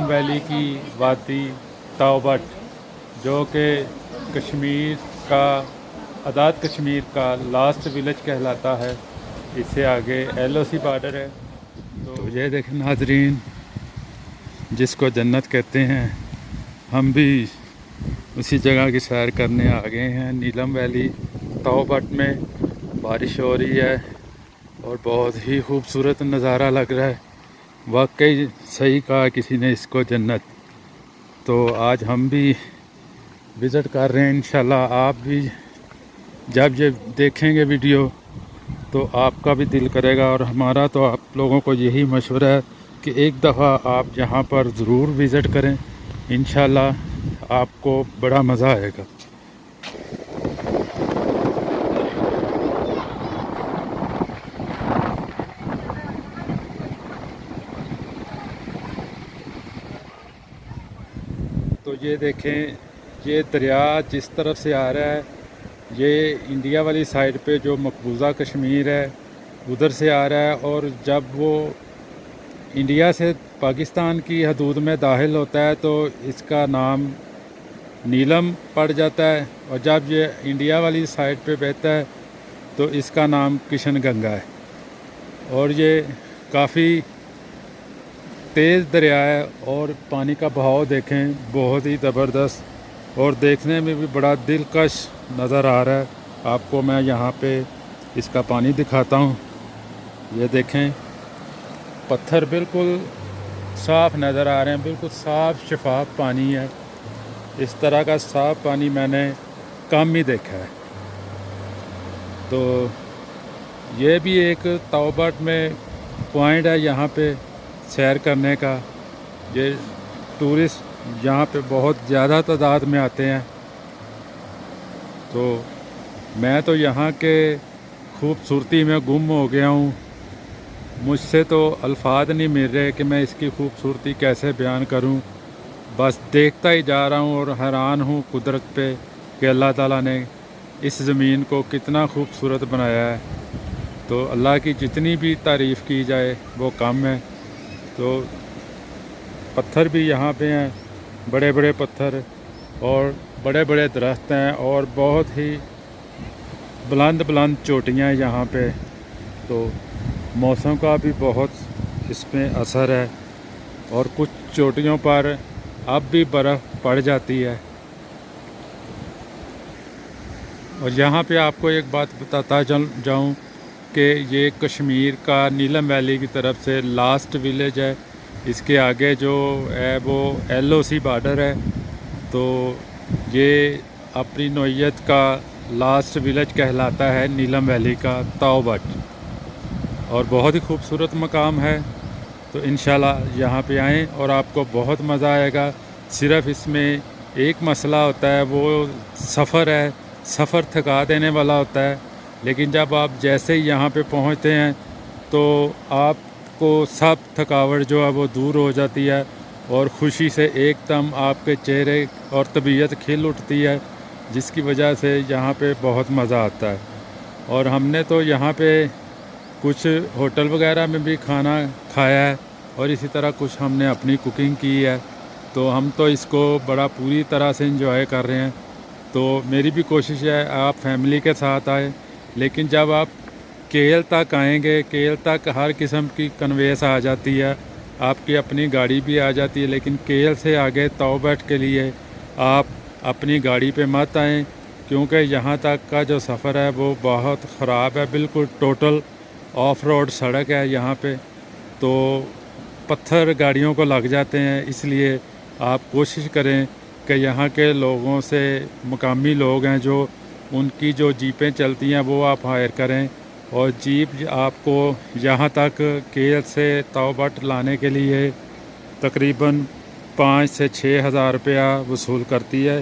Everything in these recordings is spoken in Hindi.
नीलम वैली की वादी ताओबट, जो कि कश्मीर का आज़ाद कश्मीर का लास्ट विलेज कहलाता है। इससे आगे LOC बॉर्डर है। तो ये देखें नाजरीन, जिसको जन्नत कहते हैं, हम भी उसी जगह की सैर करने आ गए हैं। नीलम वैली ताओबट में बारिश हो रही है और बहुत ही खूबसूरत नज़ारा लग रहा है। वाकई सही कहा किसी ने इसको जन्नत। तो आज हम भी विज़िट कर रहे हैं। इंशाल्लाह आप भी जब ये देखेंगे वीडियो तो आपका भी दिल करेगा। और हमारा तो आप लोगों को यही मशवरा है कि एक दफ़ा आप यहाँ पर ज़रूर विज़िट करें। इंशाल्लाह आपको बड़ा मज़ा आएगा। तो ये देखें, ये दरिया जिस तरफ से आ रहा है, ये इंडिया वाली साइड पे जो मकबूजा कश्मीर है उधर से आ रहा है। और जब वो इंडिया से पाकिस्तान की हदूद में दाखिल होता है तो इसका नाम नीलम पड़ जाता है। और जब ये इंडिया वाली साइड पे बहता है तो इसका नाम किशन गंगा है। और ये काफ़ी तेज़ दरिया है और पानी का बहाव देखें, बहुत ही ज़बरदस्त और देखने में भी बड़ा दिलकश नज़र आ रहा है। आपको मैं यहाँ पे इसका पानी दिखाता हूँ। ये देखें, पत्थर बिल्कुल साफ़ नज़र आ रहे हैं, बिल्कुल साफ़ शफाफ पानी है। इस तरह का साफ़ पानी मैंने कम ही देखा है। तो ये भी एक ताओबट में पॉइंट है यहाँ पे सैर करने का। ये टूरिस्ट यहाँ पे बहुत ज़्यादा तादाद में आते हैं। तो मैं तो यहाँ के खूबसूरती में गुम हो गया हूँ। मुझसे तो अल्फाज नहीं मिल रहे कि मैं इसकी खूबसूरती कैसे बयान करूँ। बस देखता ही जा रहा हूँ और हैरान हूँ कुदरत पे कि अल्लाह ताला ने इस ज़मीन को कितना खूबसूरत बनाया है। तो अल्लाह की जितनी भी तारीफ़ की जाए वो कम है। तो पत्थर भी यहाँ पे हैं, बड़े बड़े पत्थर और बड़े बड़े दरख्त हैं और बहुत ही बुलंद बुलंद चोटियाँ हैं यहाँ पे। तो मौसम का भी बहुत इसमें असर है और कुछ चोटियों पर अब भी बर्फ़ पड़ जाती है। और यहाँ पे आपको एक बात बताता जाऊँ कि ये कश्मीर का नीलम वैली की तरफ से लास्ट विलेज है। इसके आगे जो है वो LOC बॉर्डर है। तो ये अपनी नौइयत का लास्ट विलेज कहलाता है नीलम वैली का ताओबट, और बहुत ही खूबसूरत मकाम है। तो इंशाल्लाह यहाँ पे आएँ और आपको बहुत मज़ा आएगा। सिर्फ़ इसमें एक मसला होता है, वो सफ़र है। सफ़र थका देने वाला होता है, लेकिन जब आप जैसे ही यहाँ पे पहुँचते हैं तो आपको सब थकावट जो है वो दूर हो जाती है और ख़ुशी से एकदम आपके चेहरे और तबीयत खिल उठती है, जिसकी वजह से यहाँ पे बहुत मज़ा आता है। और हमने तो यहाँ पे कुछ होटल वगैरह में भी खाना खाया है और इसी तरह कुछ हमने अपनी कुकिंग की है। तो हम तो इसको बड़ा पूरी तरह से एंजॉय कर रहे हैं। तो मेरी भी कोशिश है आप फैमिली के साथ आए, लेकिन जब आप KL तक आएंगे, KL तक हर किस्म की कन्वेंस आ जाती है, आपकी अपनी गाड़ी भी आ जाती है। लेकिन KL से आगे ताओबट के लिए आप अपनी गाड़ी पे मत आएँ, क्योंकि यहाँ तक का जो सफ़र है वो बहुत ख़राब है। बिल्कुल टोटल ऑफ रोड सड़क है यहाँ पे, तो पत्थर गाड़ियों को लग जाते हैं। इसलिए आप कोशिश करें कि यहाँ के लोगों से, मकामी लोग हैं जो, उनकी जो जीपें चलती हैं वो आप हायर करें। और जीप आपको यहाँ तक KL से ताओबट लाने के लिए तकरीबन 5 से 6 हज़ार रुपया वसूल करती है,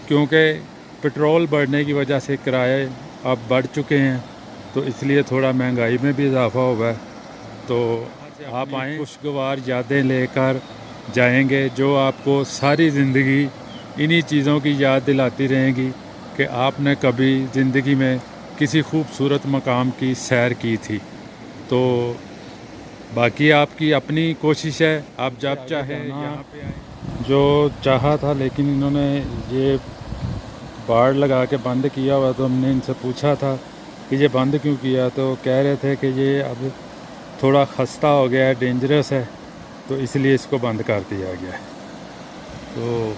क्योंकि पेट्रोल बढ़ने की वजह से किराए अब बढ़ चुके हैं। तो इसलिए थोड़ा महंगाई में भी इजाफ़ा हुआ है। तो आप आएँ, खुशगवार यादें लेकर जाएंगे, जो आपको सारी ज़िंदगी इन्हीं चीज़ों की याद दिलाती रहेंगी कि आपने कभी ज़िंदगी में किसी खूबसूरत मकाम की सैर की थी। तो बाकी आपकी अपनी कोशिश है, आप जब चाहें यहाँ पे आएँ। जो चाहा था, लेकिन इन्होंने ये बाड़ लगा के बंद किया हुआ, तो हमने इनसे पूछा था कि ये बंद क्यों किया, तो कह रहे थे कि ये अब थोड़ा खस्ता हो गया है, डेंजरस है, तो इसलिए इसको बंद कर दिया गया है। तो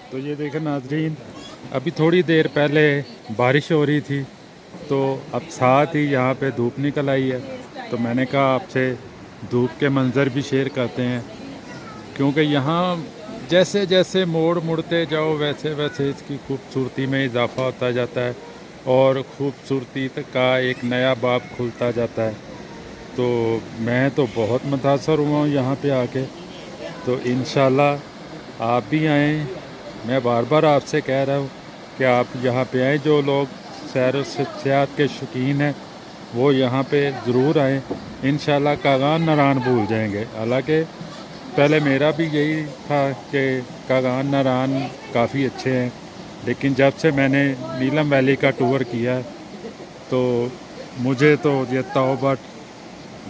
तो ये देखें नाजरीन, अभी थोड़ी देर पहले बारिश हो रही थी, तो अब साथ ही यहाँ पे धूप निकल आई है। तो मैंने कहा आपसे धूप के मंज़र भी शेयर करते हैं, क्योंकि यहाँ जैसे जैसे मोड़ मुड़ते जाओ वैसे वैसे इसकी खूबसूरती में इजाफ़ा होता जाता है और खूबसूरती का एक नया बाब खुलता जाता है। तो मैं तो बहुत मुतासर हुआ हूँ यहाँ पे आके। तो इंशाल्लाह आप भी आएँ। मैं बार बार आपसे कह रहा हूँ कि आप यहाँ पे आएँ। जो लोग सैर सियाहत के शौकीन हैं वो यहाँ पे ज़रूर आएँ। इंशाल्लाह कागान नारायण भूल जाएंगे। हालांकि पहले मेरा भी यही था कि कागान नारायण काफ़ी अच्छे हैं, लेकिन जब से मैंने नीलम वैली का टूर किया तो मुझे तो ये तौबा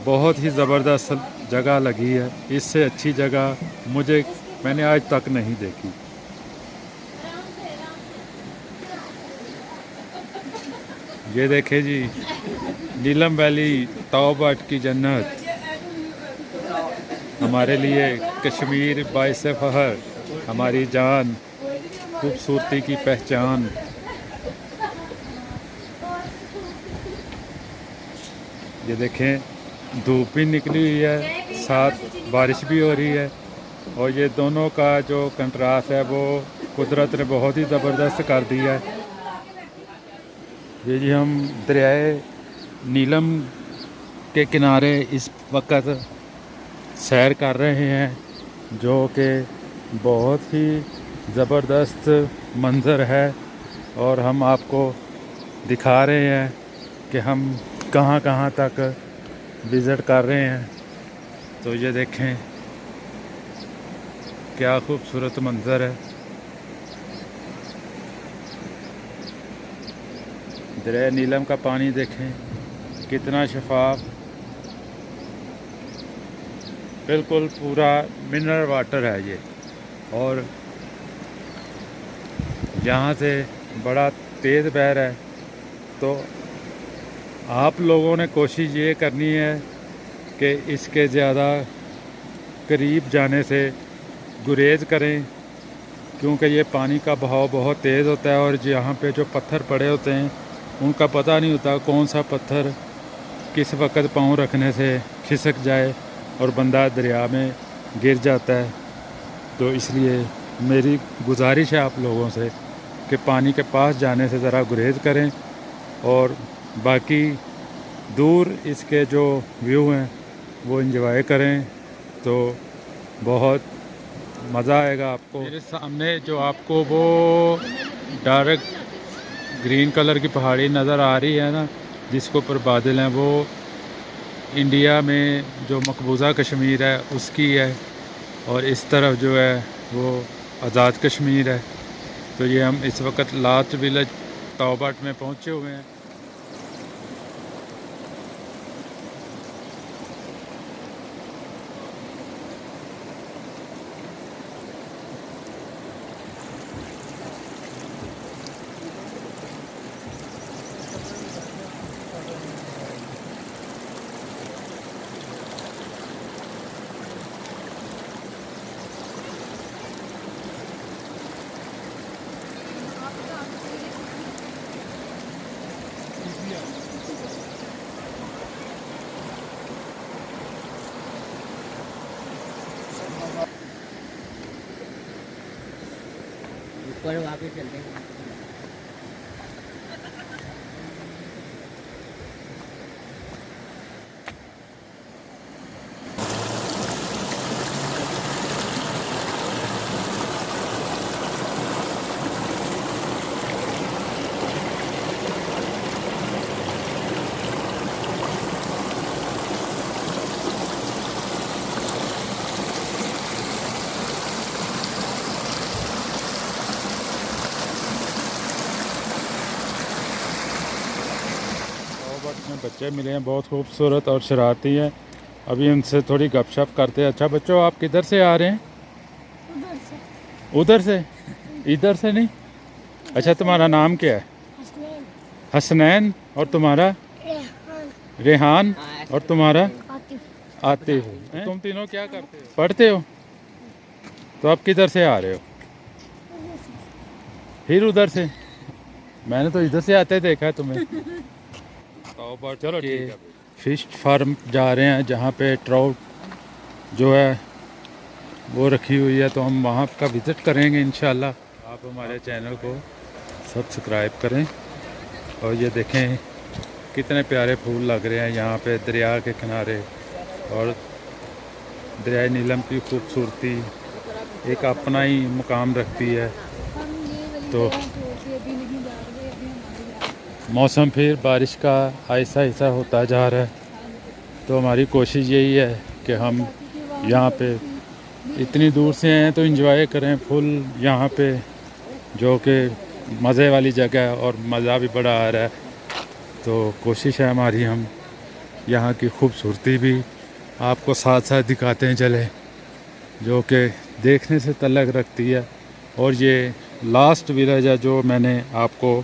बहुत ही ज़बरदस्त जगह लगी है। इससे अच्छी जगह मैंने आज तक नहीं देखी। ये देखें जी, नीलम वैली तौबा की जन्नत, हमारे लिए कश्मीर बाइसे फ़ख्र, हमारी जान, खूबसूरती की पहचान। ये देखें, धूप भी निकली हुई है, साथ बारिश भी हो रही है, और ये दोनों का जो कंट्रास्ट है वो कुदरत ने बहुत ही ज़बरदस्त कर दिया है। ये जी हम दरियाए नीलम के किनारे इस वक्त सैर कर रहे हैं, जो कि बहुत ही ज़बरदस्त मंज़र है, और हम आपको दिखा रहे हैं कि हम कहाँ कहाँ तक विज़िट कर रहे हैं। तो ये देखें क्या खूबसूरत मंज़र है। दरिया नीलम का पानी देखें कितना शफाफ, बिल्कुल पूरा मिनरल वाटर है ये, और यहाँ से बड़ा तेज़ बह रहा है। तो आप लोगों ने कोशिश ये करनी है कि इसके ज़्यादा करीब जाने से गुरेज करें, क्योंकि ये पानी का बहाव बहुत तेज़ होता है, और यहाँ पे जो पत्थर पड़े होते हैं उनका पता नहीं होता कौन सा पत्थर किस वक्त पाँव रखने से खिसक जाए और बंदा दरिया में गिर जाता है। तो इसलिए मेरी गुजारिश है आप लोगों से कि पानी के पास जाने से ज़रा गुरेज करें, और बाकी दूर इसके जो व्यू हैं वो एंजॉय करें, तो बहुत मज़ा आएगा आपको। मेरे सामने जो आपको वो डायरेक्ट ग्रीन कलर की पहाड़ी नज़र आ रही है ना, जिसके ऊपर बादल हैं, वो इंडिया में जो मकबूजा कश्मीर है उसकी है, और इस तरफ जो है वो आज़ाद कश्मीर है। तो ये हम इस वक्त लास्ट विलेज तौबा में पहुँचे हुए हैं। ऊपर वापस चलते हैं। में बच्चे मिले हैं बहुत खूबसूरत और शरारती हैं। अभी उनसे थोड़ी गपशप करते हैं। अच्छा बच्चों, आप किधर से आ रहे हैं? उधर से? इधर से नहीं? अच्छा, तुम्हारा नाम क्या है? हसनैन। और तुम्हारा? रेहान। और तुम्हारा? आतिफ। तुम तीनों क्या करते हो? पढ़ते हो? तो आप किधर से आ रहे हो? फिर उधर से? मैंने तो इधर से आते देखा है तुम्हें। तो चलो ठीक है। फिश फार्म जा रहे हैं जहाँ पे ट्राउट जो है वो रखी हुई है, तो हम वहाँ का विज़िट करेंगे इंशाल्लाह। आप हमारे चैनल को सब्सक्राइब करें। और ये देखें कितने प्यारे फूल लग रहे हैं यहाँ पे दरिया के किनारे। और दरिया नीलम की खूबसूरती एक अपना ही मुकाम रखती है। तो मौसम फिर बारिश का ऐसा ऐसा होता जा रहा है, तो हमारी कोशिश यही है कि हम यहाँ पे इतनी दूर से हैं तो एंजॉय करें फुल यहाँ पे, जो कि मज़े वाली जगह है और मज़ा भी बड़ा आ रहा है। तो कोशिश है हमारी हम यहाँ की खूबसूरती भी आपको साथ साथ दिखाते हैं चले, जो कि देखने से तल्लुक़ रखती है। और ये लास्ट विलेज है जो मैंने आपको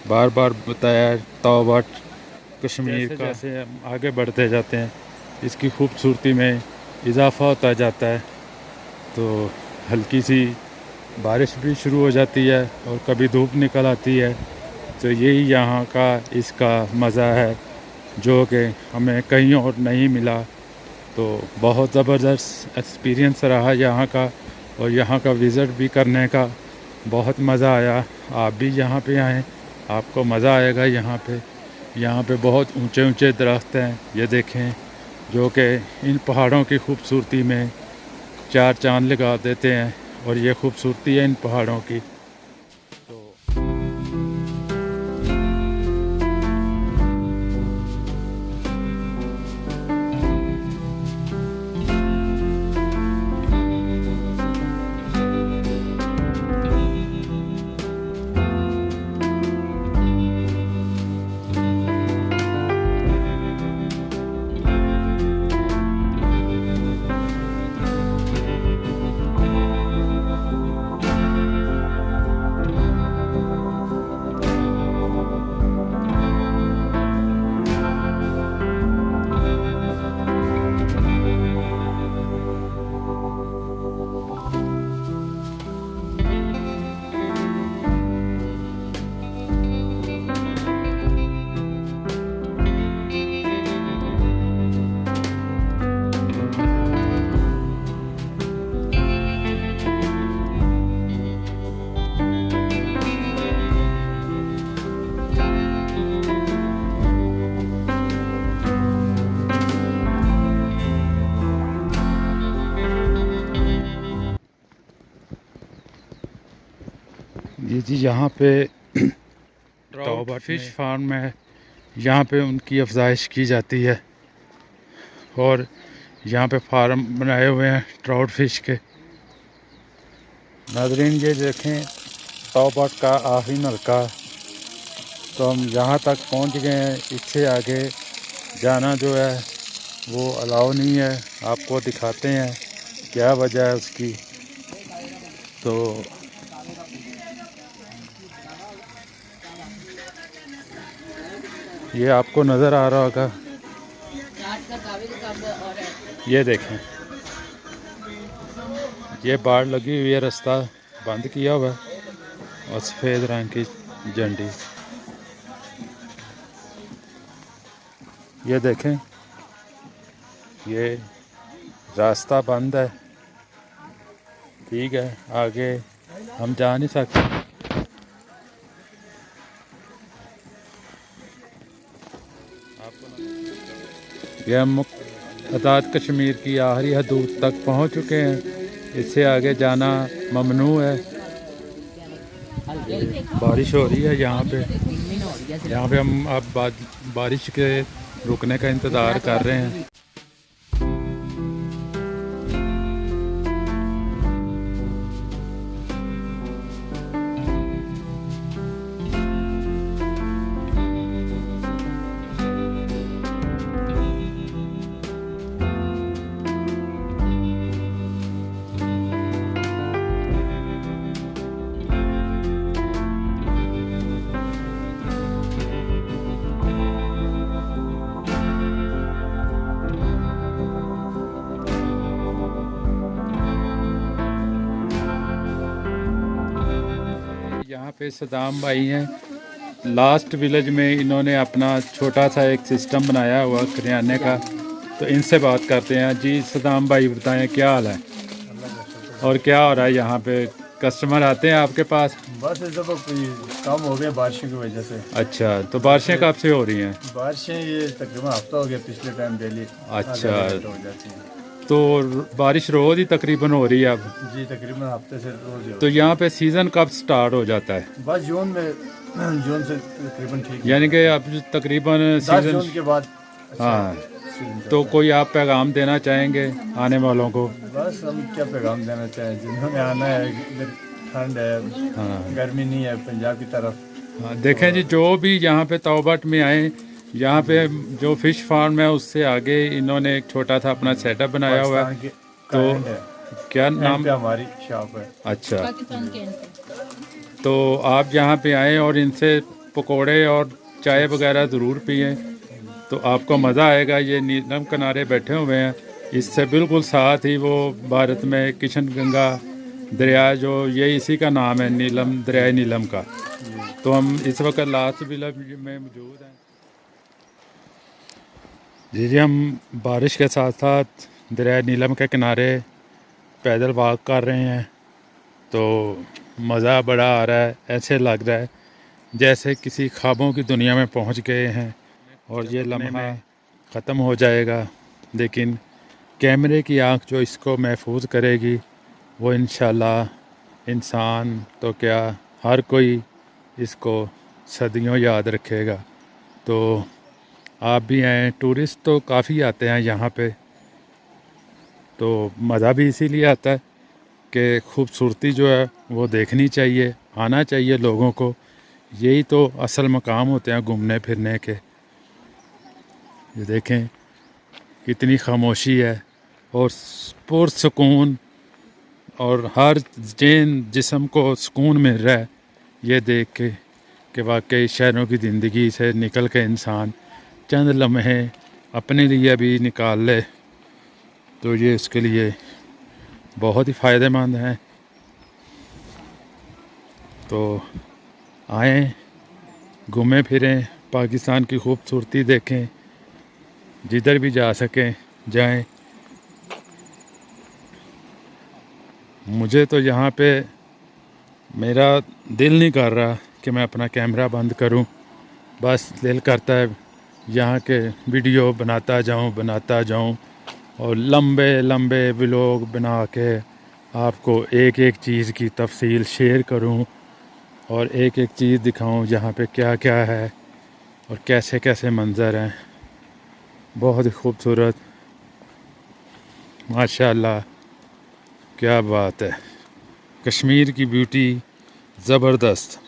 बार बार बताया, तौबा कश्मीर का। जैसे हम आगे बढ़ते जाते हैं इसकी खूबसूरती में इजाफ़ा होता जाता है। तो हल्की सी बारिश भी शुरू हो जाती है और कभी धूप निकल आती है। तो यही यहाँ का इसका मज़ा है जो कि हमें कहीं और नहीं मिला। तो बहुत ज़बरदस्त एक्सपीरियंस रहा यहाँ का, और यहाँ का विज़िट भी करने का बहुत मज़ा आया। आप भी यहाँ पे आएँ, आपको मज़ा आएगा यहाँ पे। यहाँ पे बहुत ऊंचे ऊंचे दरख्त हैं, ये देखें, जो कि इन पहाड़ों की खूबसूरती में चार चांद लगा देते हैं। और ये खूबसूरती है इन पहाड़ों की। तो ये जी यहाँ पे तौबा फिश फार्म है, यहाँ पे उनकी अफजाइश की जाती है। और यहाँ पे फार्म बनाए हुए हैं ट्राउट फिश के। नाज़रीन ये देखें तौबा का आखिरी नलका। तो हम यहाँ तक पहुँच गए हैं, इससे आगे जाना जो है वो अलाउ नहीं है। आपको दिखाते हैं क्या वजह है उसकी। तो ये आपको नज़र आ रहा होगा, ये देखें, ये बाढ़ लगी हुई है, रास्ता बंद किया हुआ है और सफ़ेद रंग की झंडी। ये देखें, ये रास्ता बंद है। ठीक है, आगे हम जा नहीं सकते। ये हम आज़ाद कश्मीर की आखिरी हदूद तक पहुंच चुके हैं। इससे आगे जाना ममनू है। बारिश हो रही है यहाँ पे हम अब बारिश के रुकने का इंतज़ार कर रहे हैं। यहाँ पे सदाम भाई हैं। लास्ट विलेज में इन्होंने अपना छोटा सा एक सिस्टम बनाया हुआ करियाने का, तो इनसे बात करते हैं। जी सदाम भाई बताएं क्या हाल है और क्या हो रहा है यहाँ पे? कस्टमर आते हैं आपके पास? बस इस दफ़ा कोई कम हो गया बारिशों की वजह से। अच्छा, तो बारिशें कब से हो रही हैं? बारिशें ये तकरीबन हफ्ता हो गया, पिछले टाइम डेली अच्छा, हो जाती हैं। तो बारिश रोज़ ही तकरीबन हो रही है अब? जी तकरीबन हफ्ते से रोज। तो यहाँ पे सीज़न कब स्टार्ट हो जाता है? बस जून से तकरीबन ठीक, यानी कि अब तकरीबन 10 सीज़न। जून के बाद। हाँ, सीजन तो चलता है। कोई आप पैगाम देना चाहेंगे आने वालों को? बस हम क्या पैगाम देना चाहें, जिन्होंने आना है, इधर ठंड है, हाँ गर्मी नहीं है पंजाब की तरफ। हाँ, देखें जी, जो भी यहाँ पे तौबट में आए, यहाँ पे जो फिश फार्म है उससे आगे इन्होंने एक छोटा सा अपना सेटअप बनाया हुआ है। तो क्या नाम? हमारी शॉप है। अच्छा, तो आप यहाँ पे आएँ और इनसे पकोड़े और चाय वगैरह ज़रूर पिएं, तो आपको मज़ा आएगा। ये नीलम किनारे बैठे हुए हैं, इससे बिल्कुल साथ ही वो भारत में किशन गंगा दरिया, जो ये इसी का नाम है, नीलम, दरिया नीलम का। तो हम इस वक्त लास्ट विलेज में मौजूद हैं। जी हम बारिश के साथ साथ दरिया नीलम के किनारे पैदल वॉक कर रहे हैं, तो मज़ा बड़ा आ रहा है। ऐसे लग रहा है जैसे किसी ख्वाबों की दुनिया में पहुंच गए हैं और ये लम्हा ख़त्म हो जाएगा, लेकिन कैमरे की आँख जो इसको महफूज करेगी वो इंशाल्लाह इंसान तो क्या, हर कोई इसको सदियों याद रखेगा। तो आप भी आएँ। टूरिस्ट तो काफ़ी आते हैं यहाँ पे, तो मज़ा भी इसीलिए आता है कि खूबसूरती जो है वो देखनी चाहिए, आना चाहिए लोगों को। यही तो असल मकाम होते हैं घूमने फिरने के। ये देखें कितनी खामोशी है और पुरसुकून, और हर जिस्म को सुकून मिल रहा है ये देख के कि वाकई शहरों की ज़िंदगी से निकल के इंसान चंद लम्हे अपने लिए भी निकाल ले, तो ये उसके लिए बहुत ही फ़ायदेमंद है। तो आएँ, घूमें फिरें, पाकिस्तान की खूबसूरती देखें, जिधर भी जा सकें जाएं। मुझे तो यहाँ पे मेरा दिल नहीं कर रहा कि मैं अपना कैमरा बंद करूं, बस दिल करता है यहाँ के वीडियो बनाता जाऊं और लंबे लंबे व्लॉग बना के आपको एक एक चीज़ की तफसील शेयर करूं और एक एक चीज़ दिखाऊं यहाँ पे क्या क्या है और कैसे कैसे मंज़र हैं। बहुत ही खूबसूरत, माशाल्लाह, क्या बात है। कश्मीर की ब्यूटी ज़बरदस्त।